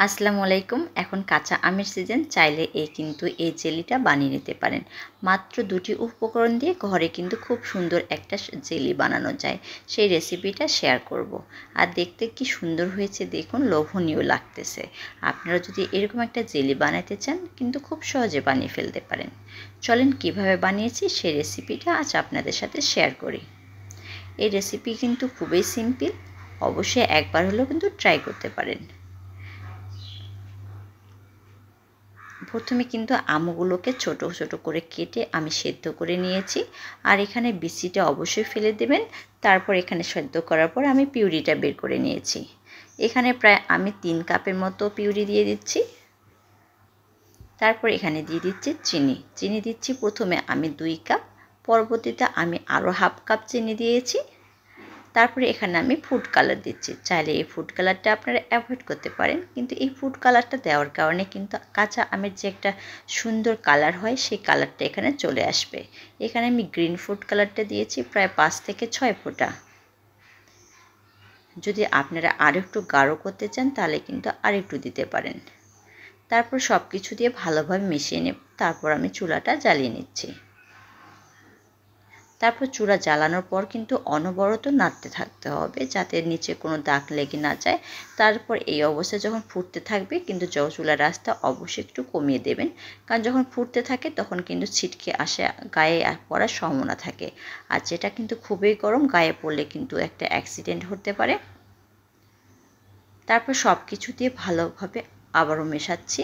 আসসালামু আলাইকুম। এখন কাঁচা আমের সিজন, চাইলে এই জেলিটা বানিয়ে নিতে পারেন। মাত্র 2টি উপকরণ দিয়ে ঘরে কিন্তু খুব সুন্দর একটা জেলি বানানো যায়। সেই রেসিপিটা শেয়ার করব। আর দেখতে কি সুন্দর হয়েছে দেখুন, লোভনীয় লাগতেছে। আপনারা যদি এরকম একটা জেলি বানাতে চান কিন্তু খুব সহজে বানিয়ে ফেলতে পারেন। চলেন কিভাবে বানিয়েছি সেই রেসিপিটা আজ আপনাদের সাথে শেয়ার করি। এই রেসিপি কিন্তু খুবই সিম্পল, অবশ্যই একবার হলেও কিন্তু ট্রাই করতে পারেন। প্রথমে কিন্তু আমগুলোকে ছোট ছোট করে কেটে আমি সেদ্ধ করে নিয়েছি। আর এখানে বিচিটা অবশ্যই ফেলে দেবেন। তারপর এখানে সেদ্ধ করার পর আমি পিউরিটা বের করে নিয়েছি। এখানে প্রায় আমি 3 কাপের মতো পিউরি দিয়ে দিচ্ছি। তারপর এখানে দিয়ে দিচ্ছি চিনি দিচ্ছি প্রথমে আমি 2 কাপ, পরবর্তীতে আমি আরও হাফ কাপ চিনি দিয়েছি। তারপরে এখানে আমি ফুড কালার দিচ্ছি। চাইলে এই ফুড কালারটা আপনারা অ্যাভয়েড করতে পারেন, কিন্তু এই ফুড কালারটা দেওয়ার কারণে কিন্তু কাঁচা আমের যে একটা সুন্দর কালার হয় সেই কালারটা এখানে চলে আসবে। এখানে আমি গ্রিন ফুড কালারটা দিয়েছি প্রায় 5 থেকে 6 ফোঁটা। যদি আপনারা আরও একটু গাঢ় করতে চান তাহলে কিন্তু আরেকটু দিতে পারেন। তারপর সব কিছু দিয়ে ভালোভাবে মিশিয়ে নেব। তারপর আমি চুলাটা জ্বালিয়ে নিচ্ছি। তারপর চুলা জ্বালানোর পর কিন্তু অনবরত নাড়তে থাকতে হবে যাতে নিচে কোনো দাগ লেগে না যায়। তারপর এই অবস্থায় যখন ফুটতে থাকবে কিন্তু চুলার আঁচটা অবশ্যই একটু কমিয়ে দেবেন, কারণ যখন ফুটতে থাকে তখন কিন্তু ছিটকে আসে, গায়ে পড়ার সম্ভাবনা থাকে। আর যেটা কিন্তু খুবই গরম, গায়ে পড়লে কিন্তু একটা অ্যাক্সিডেন্ট হতে পারে। তারপর সব কিছু দিয়ে ভালোভাবে আবারও মেশাচ্ছি।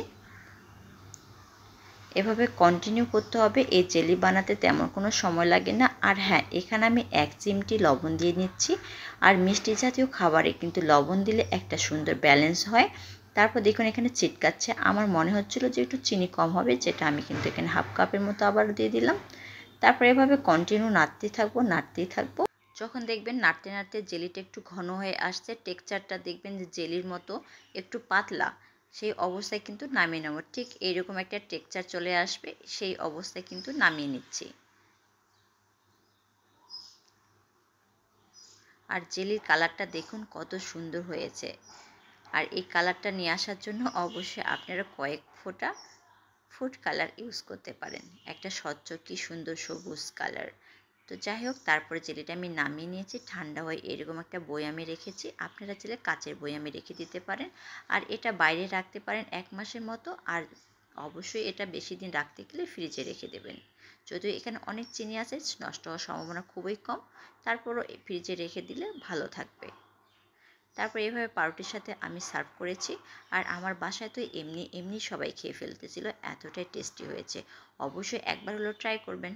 এভাবে কন্টিনিউ করতে হবে। এই জেলি বানাতে তেমন কোনো সময় লাগে না। আর হ্যাঁ, এখানে আমি 1 চিমটি লবণ দিয়ে নিচ্ছি। আর মিষ্টি জাতীয় খাবারে কিন্তু লবণ দিলে একটা সুন্দর ব্যালেন্স হয়। তারপর দেখুন এখানে চিটকাচ্ছে, আমার মনে হচ্ছিল যে একটু চিনি কম হবে, যেটা আমি কিন্তু এখানে হাফ কাপের মতো আবার দিয়ে দিলাম। তারপর এভাবে কন্টিনিউ নাড়তেই থাকবো। যখন দেখবেন নাড়তে নাড়তে জেলিটা একটু ঘন হয়ে আসছে, টেক্সচারটা দেখবেন যে জেলির মতো একটু পাতলা, সেই অবস্থায় কিন্তু নামিয়ে নেব। ঠিক এইরকম একটা টেক্সচার চলে আসবে, সেই অবস্থায় কিন্তু নামিয়ে নিচ্ছি। আর জেলির কালারটা দেখুন কত সুন্দর হয়েছে। আর এই কালারটা নিয়ে আসার জন্য অবশ্যই আপনারা কয়েক ফোঁটা ফুড কালার ইউজ করতে পারেন। একটা স্বচ্ছ কি সুন্দর সবুজ কালার। তো যাই হোক, তারপরে জেলিটা আমি নামিয়ে নিয়েছি, ঠান্ডা হয়ে এরকম একটা বয়ামে রেখেছি। আপনারা চাইলে কাচের বয়ামে রেখে দিতে পারেন। আর এটা বাইরে রাখতে পারেন 1 মাসের মতো। আর অবশ্যই এটা বেশি দিন রাখতে গেলে ফ্রিজে রেখে দেবেন। যদিও এখানে অনেক চিনি আছে, নষ্ট হওয়ার সম্ভাবনা খুবই কম। তারপরও ফ্রিজে রেখে দিলে ভালো থাকবে। তারপর এভাবে পাউরুটির সাথে আমি সার্ভ করেছি। আর আমার বাসায় তো এমনি সবাই খেয়ে ফেলতেছিল, এতটাই টেস্টি হয়েছে। অবশ্যই একবার হলেও ট্রাই করবেন।